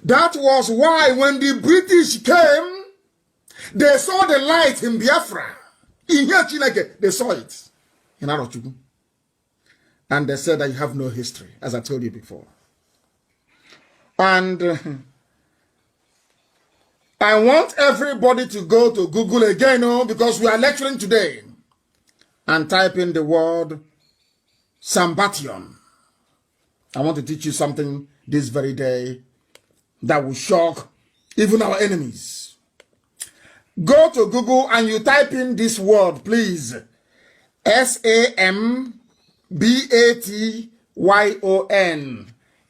That was why when the British came, they saw the light in Biafra. In here, Chineke, they saw it in Arochukwu. And they said that you have no history, as I told you before. And I want everybody to go to Google again, because we are lecturing today, and type in the word Sambation. I want to teach you something this very day that will shock even our enemies. Go to Google and you type in this word, please. Sambation.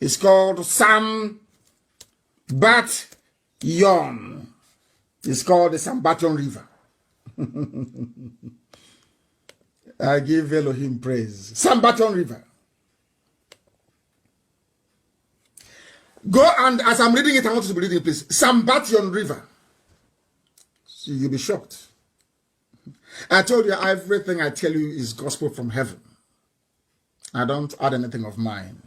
It's called Sambation. It's called the Sambation River. I give Elohim praise. Sambation River. Go and, as I'm reading it, I want you to be reading it, please. Sambation River. So you'll be shocked. I told you everything I tell you is gospel from heaven. I don't add anything of mine.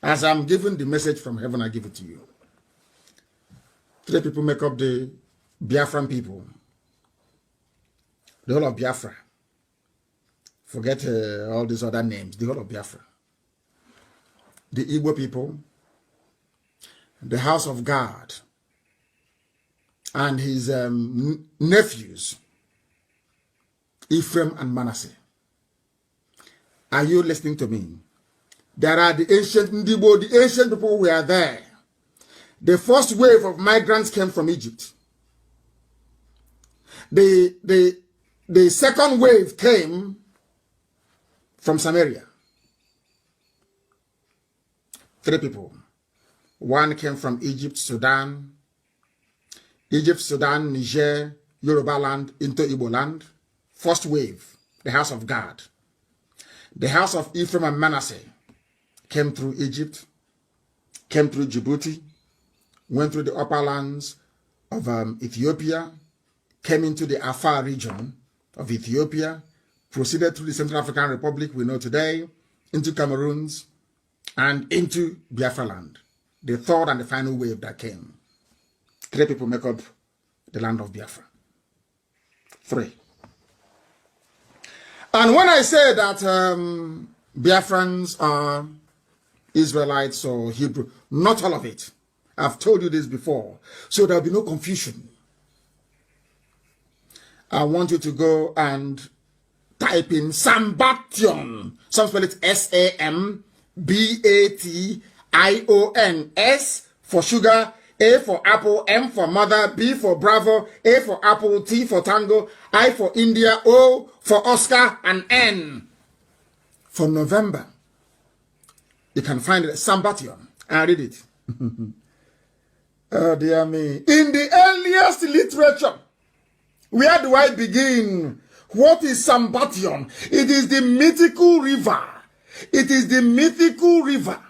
As I'm giving the message from heaven, I give it to you. 3 people make up the Biafran people. The whole of Biafra. Forget all these other names. The whole of Biafra. The IGBO people. The house of God. And his nephews. Ephraim and Manasseh. Are you listening to me? There are the ancient Ndibo, the ancient people were there. The first wave of migrants came from Egypt. The second wave came from Samaria. 3 people. One came from Egypt, Sudan, Niger, Yoruba land into Igbo land. First wave, the house of God. The house of Ephraim and Manasseh came through Egypt, came through Djibouti, went through the upper lands of Ethiopia, came into the Afar region of Ethiopia, proceeded through the Central African Republic we know today, into Cameroons, and into Biafra land. The third and the final wave that came. 3 people make up the land of Biafra. 3. And when I say that Biafrans are Israelites or Hebrew, not all of it. I've told you this before, so there'll be no confusion. I want you to go and type in Sambation. Some spell it S-A-M-B-A-T-I-O-N. S for sugar, A for apple, M for mother, B for bravo, A for apple, T for tango, I for India, O for Oscar, and N for November. You can find it, Sambation. I read it. Oh, dear me. In the earliest literature, where do I begin? What is Sambation? It is the mythical river. It is the mythical river.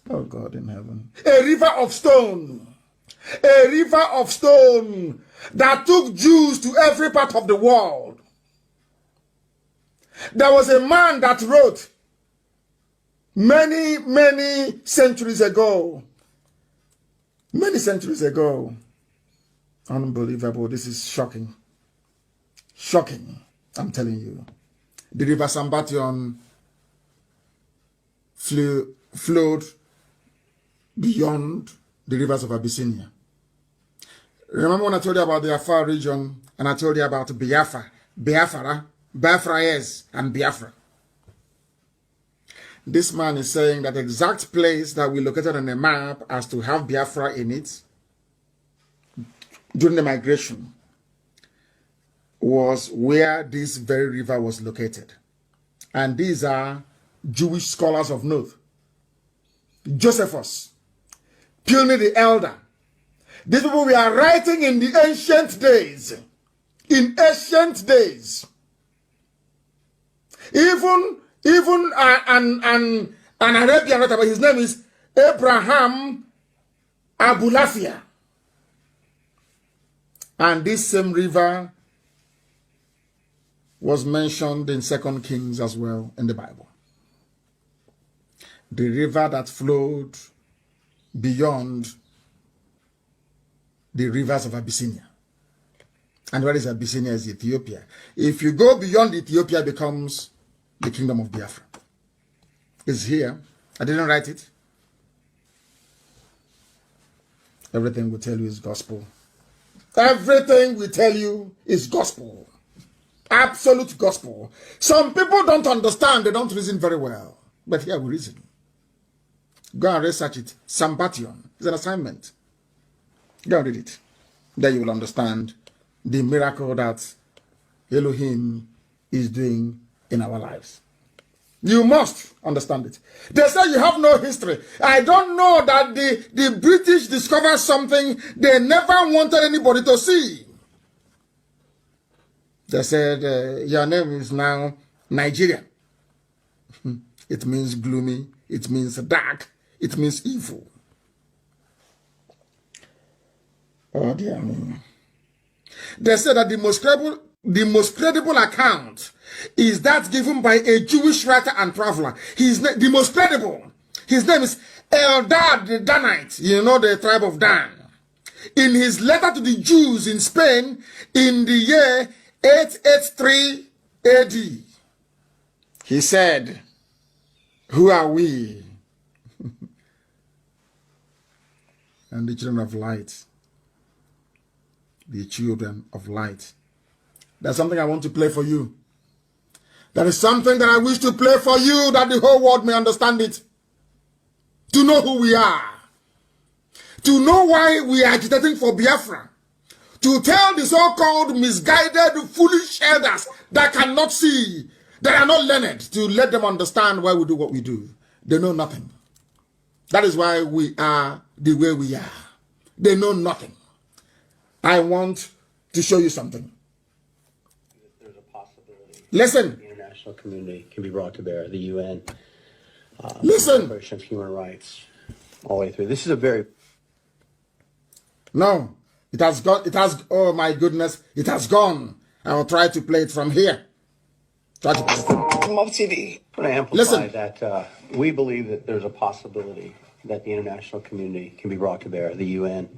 Oh, God in heaven. A river of stone. A river of stone that took Jews to every part of the world. There was a man that wrote many centuries ago. Many centuries ago. Unbelievable. This is shocking. Shocking. I'm telling you. The river Sambation flowed beyond the rivers of Abyssinia. Remember when I told you about the Afar region and I told you about Biafra, Biafrans and Biafra. This man is saying that the exact place that we located on the map as to have Biafra in it during the migration was where this very river was located. And these are Jewish scholars of note. Josephus, Pliny the Elder. These people we are writing in the ancient days. In ancient days. Even an Arabian writer, his name is Abraham Abulafia. And this same river was mentioned in 2 Kings as well in the Bible. the river that flowed beyond the rivers of Abyssinia. And where is Abyssinia? Is Ethiopia. If you go beyond Ethiopia, it becomes the kingdom of Biafra. It's here. I didn't write it. Everything we tell you is gospel. Everything we tell you is gospel. Absolute gospel. Some people don't understand. They don't reason very well. But here we reason. Go and research it. Sambation is an assignment. Go and read it. Then you will understand the miracle that Elohim is doing in our lives. You must understand it. They say you have no history. I don't know that the British discovered something they never wanted anybody to see. They said, your name is now Nigeria. It means gloomy. It means dark. It means evil. Oh, dear me. They said that the most credible account is that given by a Jewish writer and traveler. The most credible. His name is Eldad the Danite. You know, the tribe of Dan. In his letter to the Jews in Spain in the year 883 AD, he said, who are we? And the children of light. The children of light. There's something I want to play for you. There is something that I wish to play for you that the whole world may understand it. To know who we are. To know why we are agitating for Biafra. To tell the so-called misguided, foolish elders that cannot see, that are not learned, to let them understand why we do what we do. They know nothing. That is why we are the way we are. They know nothing. I want to show you something. There's a possibility. Listen. The international community can be brought to bear. The UN. Listen. Declaration of Human Rights. All the way through. This is a very... No. It has gone. It has. Oh my goodness. It has gone. I will try to play it from here. Try to play it from Mob TV. I'm going to amplify that we believe that there's a possibility that the international community can be brought to bear. The UN.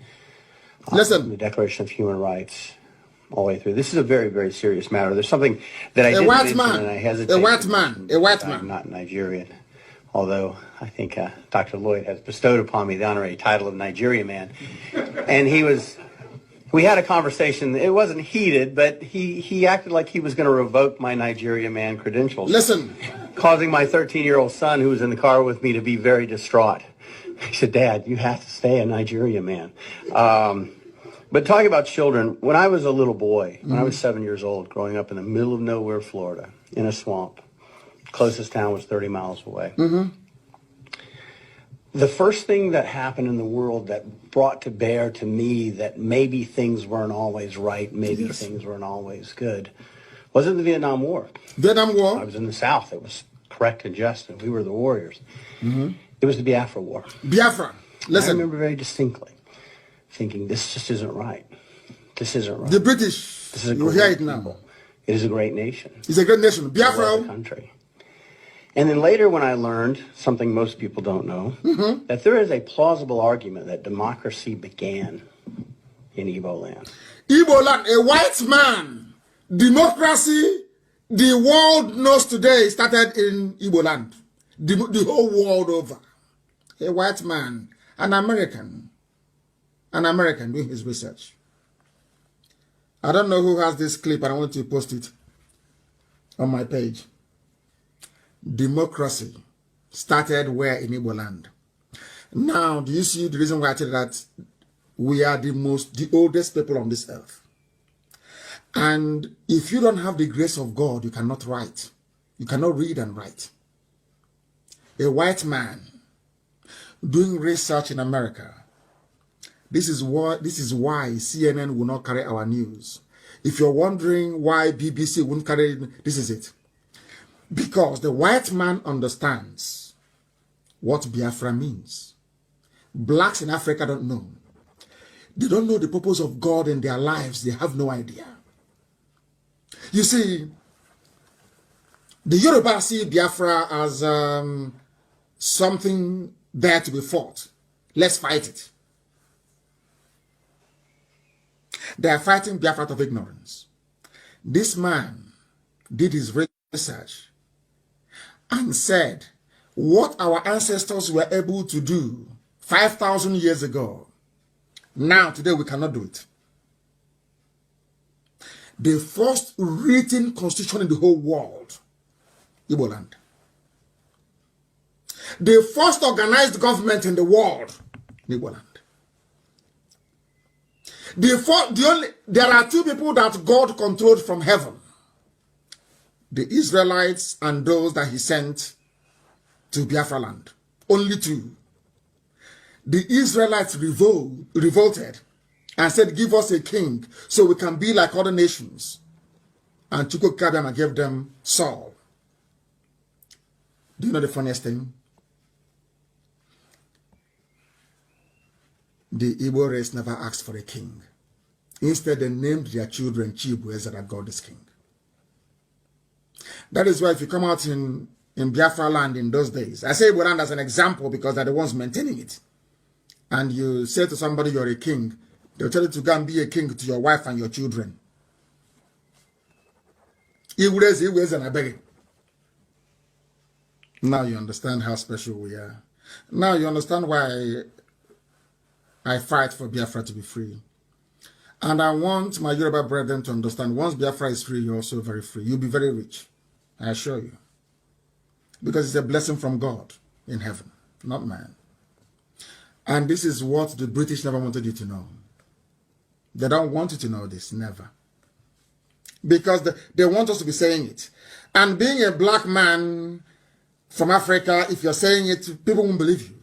Listen. The Declaration of Human Rights. All the way through. This is a very, very serious matter. There's something that I didn't mention and I hesitate. A white man. A white man. I'm not Nigerian. Although I think Dr. Lloyd has bestowed upon me the honorary title of Nigerian man. And we had a conversation. It wasn't heated, but he acted like he was going to revoke my Nigerian man credentials. Listen. Causing my 13-year-old son, who was in the car with me, to be very distraught. He said, Dad, you have to stay a Nigerian man. But talking about children, when I was a little boy, when I was 7 years old, growing up in the middle of nowhere, Florida, in a swamp, closest town was 30 miles away. The first thing that happened in the world that brought to bear to me that maybe things weren't always right, maybe things weren't always good, wasn't the Vietnam War. Vietnam War? I was in the South. It was correct and just, and we were the warriors. It was the Biafra War. Biafra. Listen. I remember very distinctly thinking, this just isn't right. This isn't right. The British, this is a you great hear it people. now. It is a great nation. It's a great nation. Biafra. Country. And then later when I learned, something most people don't know, that there is a plausible argument that democracy began in Igbo land. Igbo land, a white man. Democracy, the world knows today, started in Igbo land. The whole world over. A white man, an American doing his research. I don't know who has this clip, and I want to post it on my page. Democracy started where in Igbo land? Now, do you see the reason why I tell you that we are the oldest people on this earth? And if you don't have the grace of God, you cannot write. You cannot read and write. A white man doing research in America. This is why CNN will not carry our news. If you're wondering why BBC won't carry it, this is it. Because the white man understands what Biafra means. Blacks in Africa don't know. They don't know the purpose of God in their lives. They have no idea. You see, the Yoruba see Biafra as something there to be fought. Let's fight it. They are fighting Biafra out of ignorance. This man did his research and said what our ancestors were able to do 5,000 years ago. Now, today, we cannot do it. The first written constitution in the whole world, Igbo land. The first organized government in the world, Igbo land. There are two people that God controlled from heaven. The Israelites and those that he sent to Biafra land. Only two. The Israelites revolted and said, give us a king so we can be like other nations. And Chukwukabiyama gave them Saul. Do you know the funniest thing? The Igbo race never asked for a king. Instead, they named their children Chibueze, that God is king. That is why if you come out in Biafra land in those days, I say Igbo land as an example because they're the ones maintaining it. And you say to somebody you're a king, they'll tell you to go and be a king to your wife and your children. Igweze and Abegi. Now you understand how special we are. Now you understand why I fight for Biafra to be free. And I want my Yoruba brethren to understand, once Biafra is free, you're also very free. You'll be very rich, I assure you. Because it's a blessing from God in heaven, not man. And this is what the British never wanted you to know. They don't want you to know this, never. Because they want us to be saying it. And being a black man from Africa, if you're saying it, people won't believe you.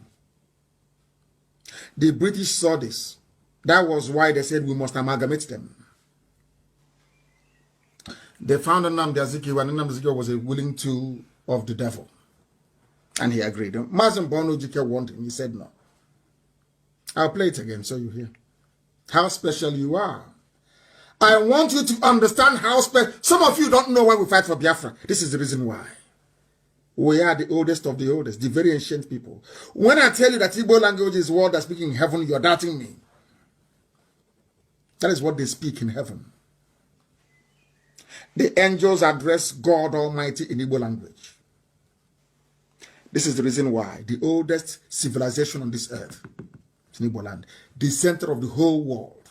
The British saw this. That was why they said we must amalgamate them. They found Nnamdi Azikiwe, and Nnamdi Azikiwe was a willing tool of the devil. And he agreed. Mazi Nnamdi Kanu wanted him. He said no. I'll play it again so you hear how special you are. I want you to understand how special. Some of you don't know why we fight for Biafra. This is the reason why. We are the oldest of the oldest, the very ancient people. When I tell you that Igbo language is what they speak in heaven, you're doubting me. That is what they speak in heaven. The angels address God Almighty in Igbo language. This is the reason why the oldest civilization on this earth is in Igbo land, the center of the whole world.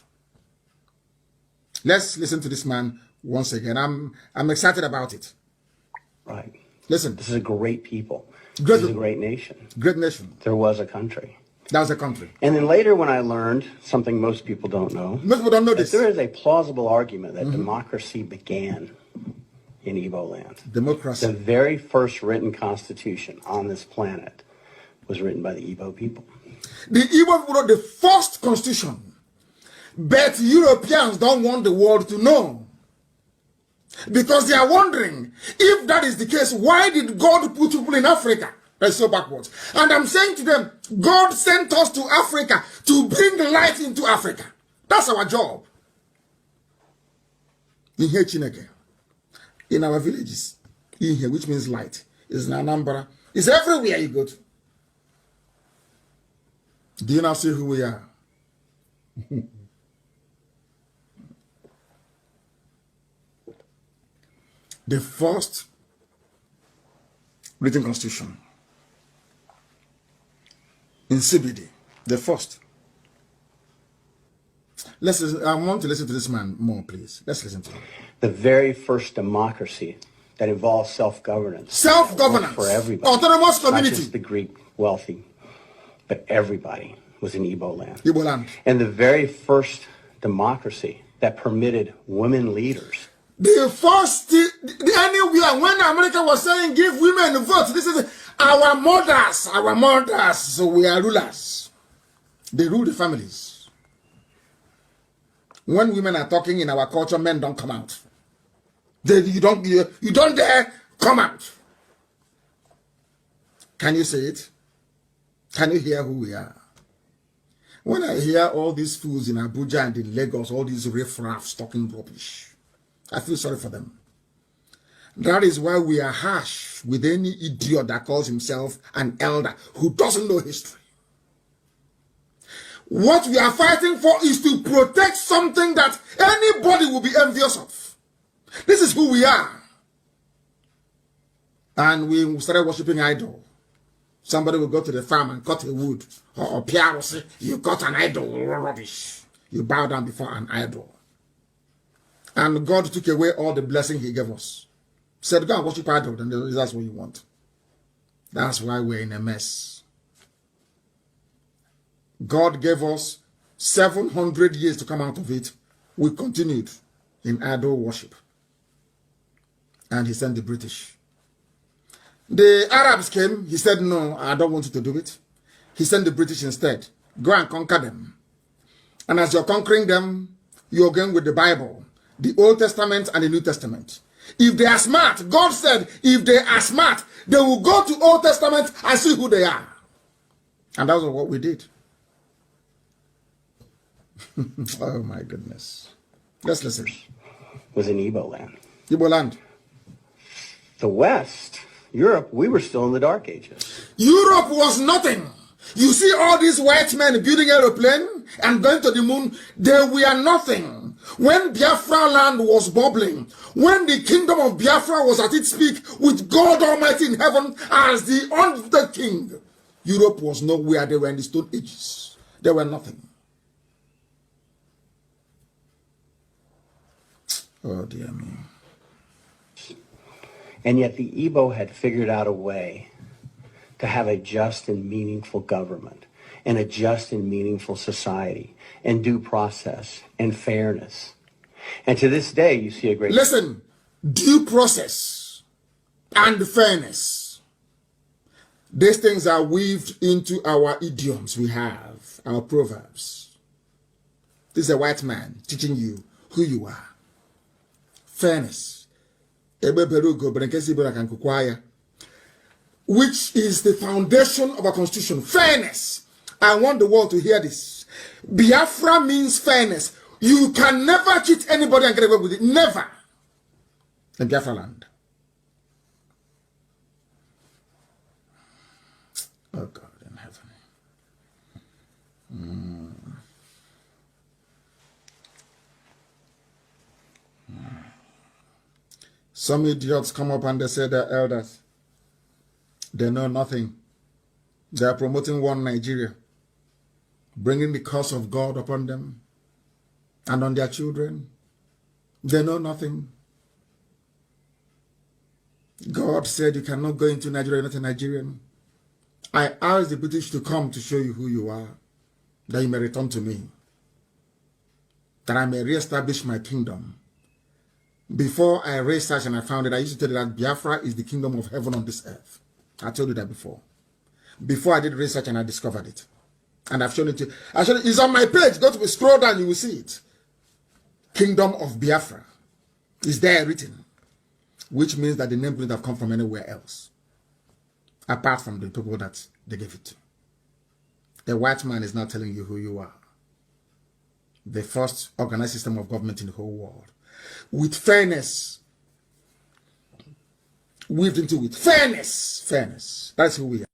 Let's listen to this man once again. I'm excited about it. Right. Listen. This is a great people. This is a great nation. Great nation. There was a country. That was a country. And then later when I learned, something most people don't know. Most people don't know this. There is a plausible argument that democracy began in Igbo land. Democracy. The very first written constitution on this planet was written by the Igbo people. The Igbo people wrote the first constitution. But Europeans don't want the world to know. Because they are wondering, if that is the case, why did God put people in Africa? That's so backwards. And I'm saying to them, God sent us to Africa to bring light into Africa. That's our job. In here, Chineke, in our villages, in here, which means light, is in Anambra, it's everywhere you go to. Do you now see who we are? The first written constitution in CBD, the first. Let's listen. I want to listen to this man more, please. Let's listen to him. The very first democracy that involves self-governance. Self-governance. For everybody. Autonomous community. Not just the Greek wealthy, but everybody was in Igbo land. Igbo land. And the very first democracy that permitted women leaders. The first, anywhere when America was saying give women a vote, this is our mothers, so we are rulers. They rule the families. When women are talking in our culture, men don't come out. You don't dare come out. Can you say it? Can you hear who we are? When I hear all these fools in Abuja and in Lagos, all these riffraffs talking rubbish, I feel sorry for them. That is why we are harsh with any idiot that calls himself an elder who doesn't know history. What we are fighting for is to protect something that anybody will be envious of. This is who we are. And we started worshiping idol. Somebody will go to the farm and cut a wood. Or Pierre will say, you got an idol, rubbish. You bow down before an idol. And God took away all the blessing he gave us. Said, go and worship idol, then that's what you want. That's why we're in a mess. God gave us 700 years to come out of it. We continued in idol worship. And he sent the British. The Arabs came. He said, no, I don't want you to do it. He sent the British instead. Go and conquer them. And as you're conquering them, you're going with the Bible, the Old Testament and the New Testament. If they are smart, God said, if they are smart, they will go to Old Testament and see who they are. And that was what we did. Oh my goodness. Let's listen. Was in IGBO land. IGBO land. The West, Europe, we were still in the Dark Ages. Europe was nothing. You see all these white men building aeroplane and going to the moon, they were nothing. When Biafra land was bubbling, when the kingdom of Biafra was at its peak with God Almighty in heaven as the unlimited king, Europe was nowhere. They were in the Stone Ages. They were nothing. Oh dear me. And yet the IGBO had figured out a way to have a just and meaningful government and a just and meaningful society and due process and fairness. And to this day, you see a great... Listen, due process and fairness. These things are weaved into our idioms we have, our proverbs. This is a white man teaching you who you are. Fairness. Which is the foundation of our constitution. Fairness. I want the world to hear this. Biafra means fairness. You can never cheat anybody and get away with it. Never. In Biafra land. Oh God in heaven. Some idiots come up and they say they're elders. They know nothing. They are promoting one Nigeria, bringing the curse of God upon them and on their children. They know nothing. God said you cannot go into Nigeria, you're not a Nigerian. I asked the British to come to show you who you are, that you may return to me, that I may reestablish my kingdom. Before I researched and I found it, I used to tell you that Biafra is the kingdom of heaven on this earth. I told you that before. Before I did research and I discovered it. And I've shown it to you. It's on my page. Go to scroll down, you will see it. Kingdom of Biafra is there written. Which means that the name couldn't have come from anywhere else. Apart from the people that they gave it to. The white man is not telling you who you are. The first organized system of government in the whole world. With fairness. Weaved into it. Fairness. Fairness. That's who we are.